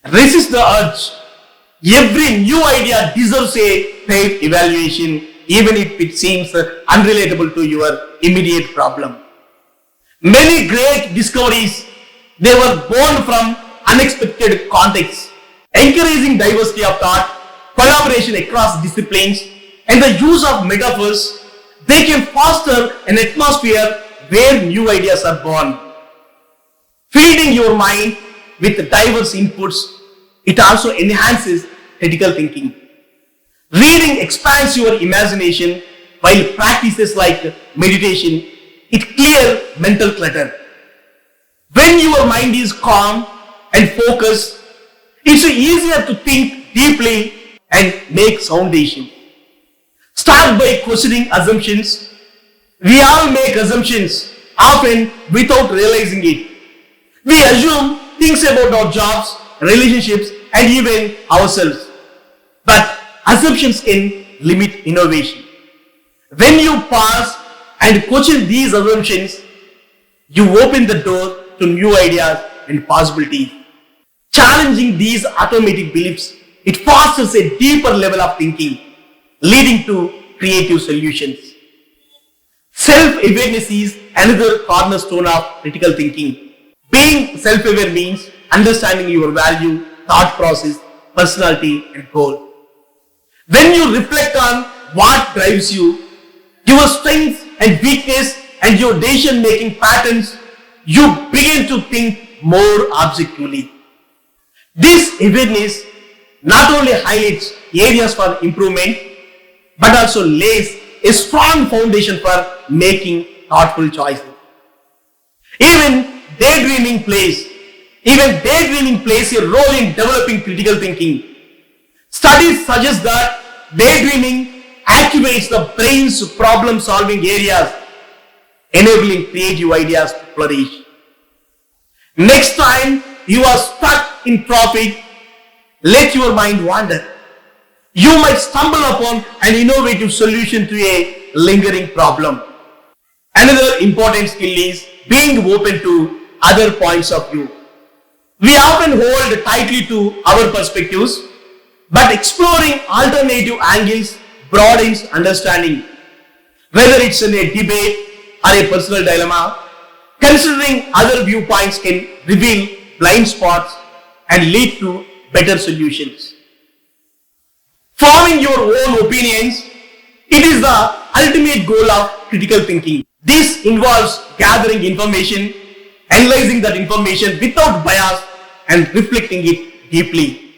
Resist the urge. Every new idea deserves a fair evaluation, even if it seems unrelatable to your immediate problem. Many great discoveries, they were born from unexpected contexts. Encouraging diversity of thought, collaboration across disciplines, and the use of metaphors, they can foster an atmosphere where new ideas are born. Feeding your mind with diverse inputs, it also enhances critical thinking. Reading expands your imagination, while practices like meditation, it clears mental clutter. When your mind is calm and focused, it's easier to think deeply and make sound decisions. Start by questioning assumptions. We all make assumptions, often without realizing it. We assume things about our jobs, relationships, and even ourselves. But assumptions can limit innovation. When you pause and question these assumptions, you open the door to new ideas and possibilities. Challenging these automatic beliefs, it fosters a deeper level of thinking, leading to creative solutions. Self-awareness is another cornerstone of critical thinking. Being self-aware means understanding your value, thought process, personality, and goal. When you reflect on what drives you, your strengths and weakness, and your decision-making patterns, you begin to think more objectively. This awareness not only highlights areas for improvement, but also lays a strong foundation for making thoughtful choices. Even daydreaming plays a role in developing critical thinking. Studies suggest that daydreaming activates the brain's problem-solving areas, enabling creative ideas to flourish. Next time you are stuck in traffic, let your mind wander. You might stumble upon an innovative solution to a lingering problem. Another important skill is being open to other points of view. We often hold tightly to our perspectives, but exploring alternative angles broadens understanding. Whether it's in a debate or a personal dilemma, considering other viewpoints can reveal blind spots and lead to better solutions. Forming your own opinions, it is the ultimate goal of critical thinking. This involves gathering information, analyzing that information without bias, and reflecting it deeply.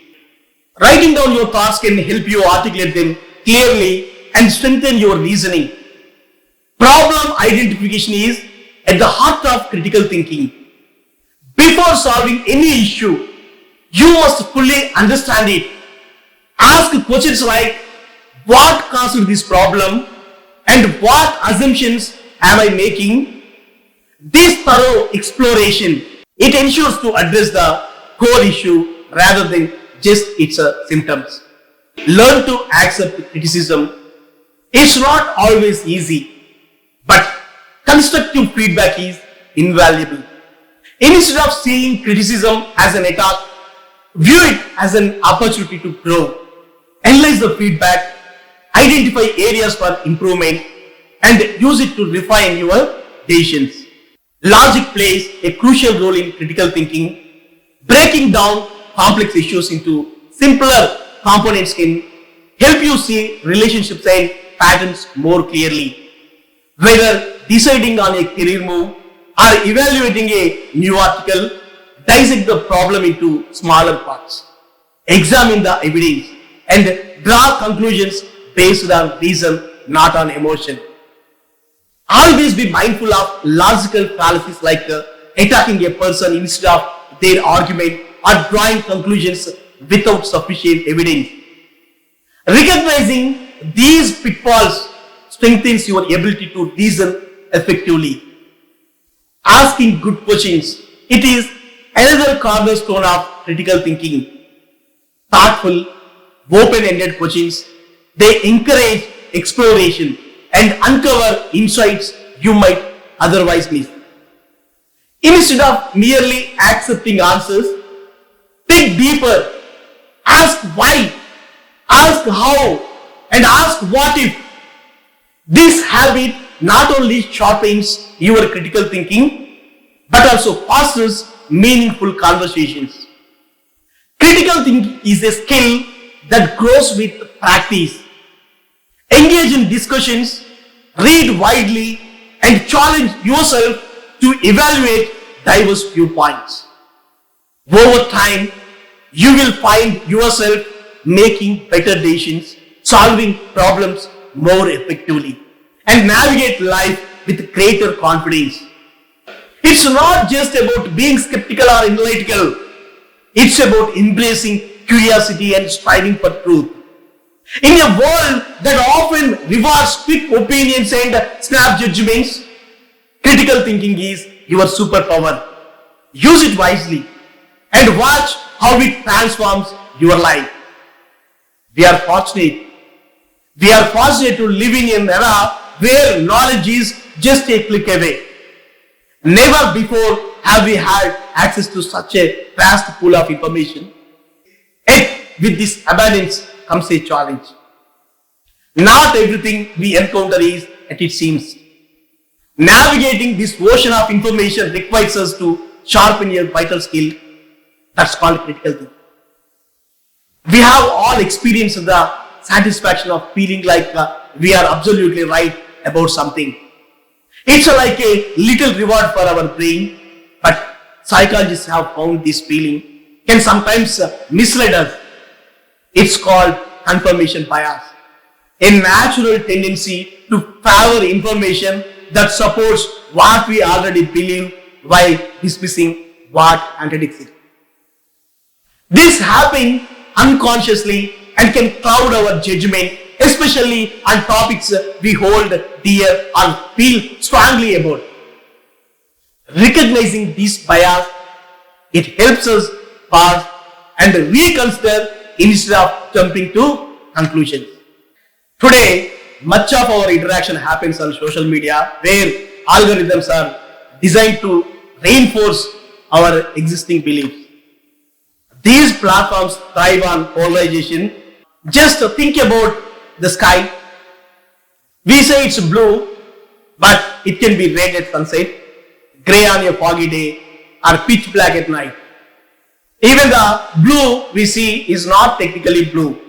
Writing down your thoughts can help you articulate them clearly and strengthen your reasoning. Problem identification is at the heart of critical thinking. Before solving any issue, you must fully understand it. Ask questions like, what caused this problem and what assumptions am I making? This thorough exploration, it ensures to address the core issue rather than just its symptoms. Learn to accept criticism. It's not always easy, but constructive feedback is invaluable. Instead of seeing criticism as an attack, view it as an opportunity to grow. Analyze the feedback, identify areas for improvement, and use it to refine your decisions. Logic plays a crucial role in critical thinking. Breaking down complex issues into simpler components can help you see relationships and patterns more clearly. Whether deciding on a career move or evaluating a new article, dissect the problem into smaller parts. Examine the evidence and draw conclusions based on reason, not on emotion. Always be mindful of logical fallacies like attacking a person instead of their argument or drawing conclusions without sufficient evidence. Recognizing these pitfalls strengthens your ability to reason effectively. Asking good questions, it is another cornerstone of critical thinking. Thoughtful, open-ended questions, they encourage exploration and uncover insights you might otherwise miss. Instead of merely accepting answers, take Think deeper. Ask why. Ask how. And ask what if. This habit not only sharpens your critical thinking, but also fosters meaningful conversations. Critical thinking is a skill that grows with practice. Engage in discussions, read widely, and challenge yourself to evaluate diverse viewpoints. Over time, you will find yourself making better decisions, solving problems more effectively, and navigate life with greater confidence. It's not just about being skeptical or analytical. It's about embracing curiosity and striving for truth. In a world that often rewards quick opinions and snap judgments, critical thinking is your superpower. Use it wisely and watch how it transforms your life. We are fortunate. We are fortunate to live in an era where knowledge is just a click away. Never before have we had access to such a vast pool of information. Yet, with this abundance comes a challenge. Not everything we encounter is as it seems. Navigating this ocean of information requires us to sharpen a vital skill that's called critical thinking. We have all experienced the satisfaction of feeling like we are absolutely right about something. It's like a little reward for our brain, but psychologists have found this feeling can sometimes mislead us. It's called confirmation bias, a natural tendency to favor information that supports what we already believe while dismissing what contradicts it. This happens unconsciously and can cloud our judgment, especially on topics we hold dear or feel strongly about. Recognizing this bias, it helps us pause and reconsider instead of jumping to conclusions. Today, much of our interaction happens on social media where algorithms are designed to reinforce our existing beliefs. These platforms thrive on polarization. Just think about the sky. We say it's blue, but it can be red at sunset, grey on a foggy day, or pitch black at night. Even the blue we see is not technically blue.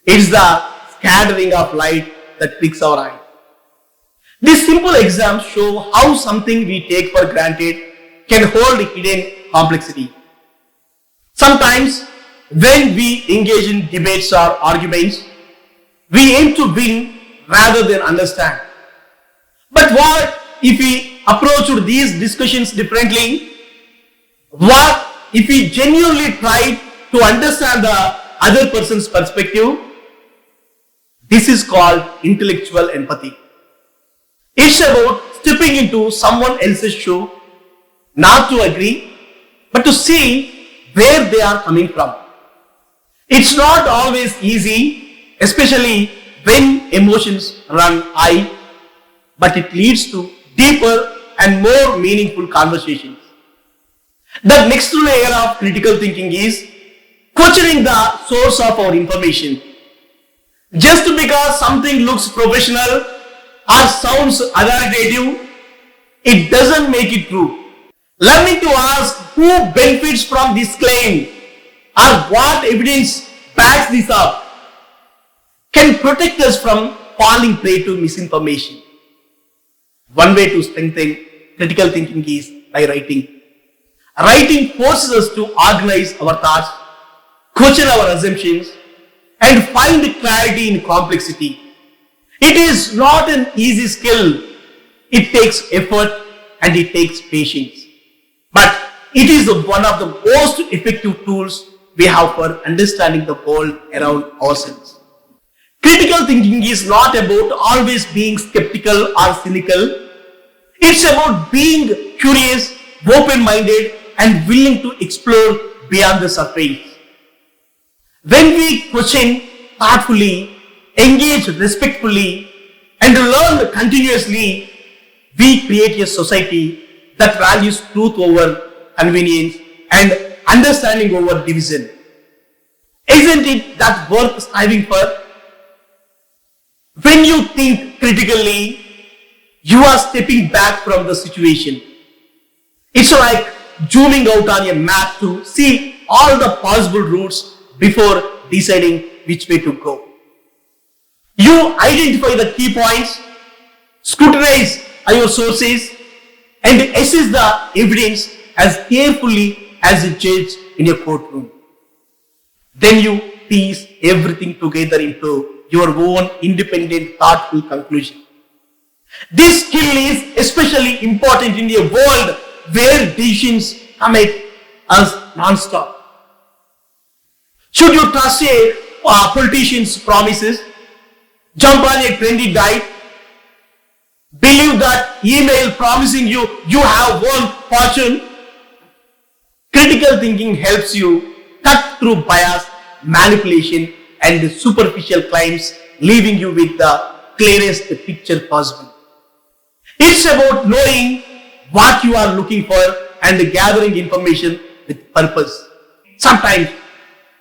It's the scattering of light that tricks our eye. These simple examples show how something we take for granted can hold hidden complexity. Sometimes, when we engage in debates or arguments, we aim to win rather than understand. But what if we approached these discussions differently? What if we genuinely tried to understand the other person's perspective? This is called intellectual empathy. It's about stepping into someone else's shoe, not to agree, but to see where they are coming from. It's not always easy, especially when emotions run high, but it leads to deeper and more meaningful conversations. The next layer of critical thinking is questioning the source of our information. Just because something looks professional or sounds authoritative, it doesn't make it true. Learning to ask who benefits from this claim or what evidence backs this up can protect us from falling prey to misinformation. One way to strengthen critical thinking is by writing. Writing forces us to organize our thoughts, question our assumptions, and find clarity in complexity. It is not an easy skill. It takes effort and it takes patience. But it is one of the most effective tools we have for understanding the world around ourselves. Critical thinking is not about always being skeptical or cynical. It's about being curious, open-minded, and willing to explore beyond the surface. When we question thoughtfully, engage respectfully, and learn continuously, we create a society that values truth over convenience and understanding over division. Isn't it that worth striving for? When you think critically, you are stepping back from the situation. It's like zooming out on a map to see all the possible routes before deciding which way to go. You identify the key points, scrutinize your sources, and assess the evidence as carefully as a judge in a courtroom. Then you piece everything together into your own independent, thoughtful conclusion. This skill is especially important in a world where decisions come at us non-stop. Should you trust a politician's promises, jump on a trendy diet, believe that email promising you have won fortune? Critical thinking helps you cut through bias, manipulation, and superficial claims, leaving you with the clearest picture possible. It's about knowing what you are looking for and gathering information with purpose. Sometimes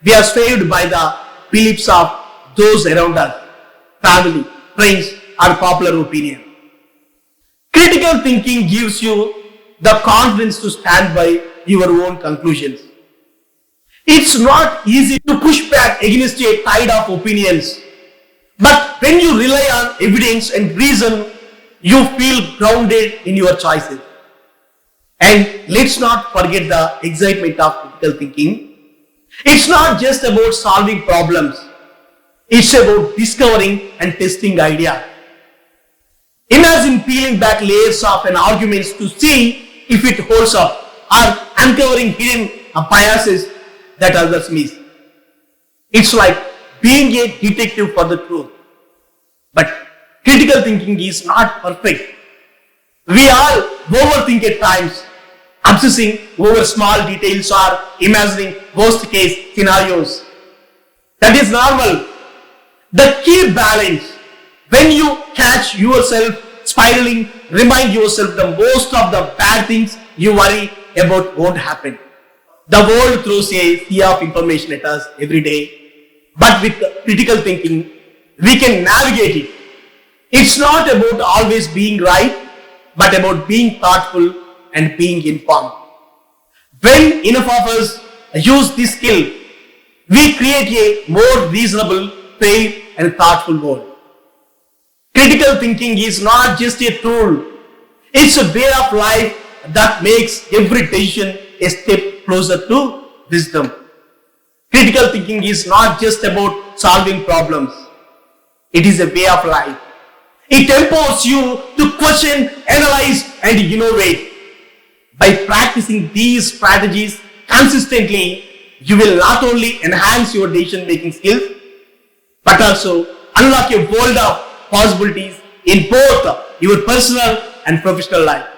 we are swayed by the beliefs of those around us, family, friends, or popular opinion. Critical thinking gives you the confidence to stand by your own conclusions. It's not easy to push back against a tide of opinions, but when you rely on evidence and reason, you feel grounded in your choices. And let's not forget the excitement of critical thinking. It's not just about solving problems. It's about discovering and testing ideas. Imagine peeling back layers of an argument to see if it holds up, or uncovering hidden biases that others miss. It's like being a detective for the truth. But critical thinking is not perfect. We all overthink at times, obsessing over small details or imagining worst case scenarios. That is normal. The key balance, when you catch yourself spiraling, remind yourself that most of the bad things you worry about won't happen. The world throws a sea of information at us every day, but with critical thinking, we can navigate it. It's not about always being right, but about being thoughtful and being informed. When enough of us use this skill, we create a more reasonable, fair, and thoughtful world. Critical thinking is not just a tool, it's a way of life that makes every decision a step closer to wisdom. Critical thinking is not just about solving problems, it is a way of life. It empowers you to question, analyze, and innovate. By practicing these strategies consistently, you will not only enhance your decision-making skills, but also unlock a world of possibilities in both your personal and professional life.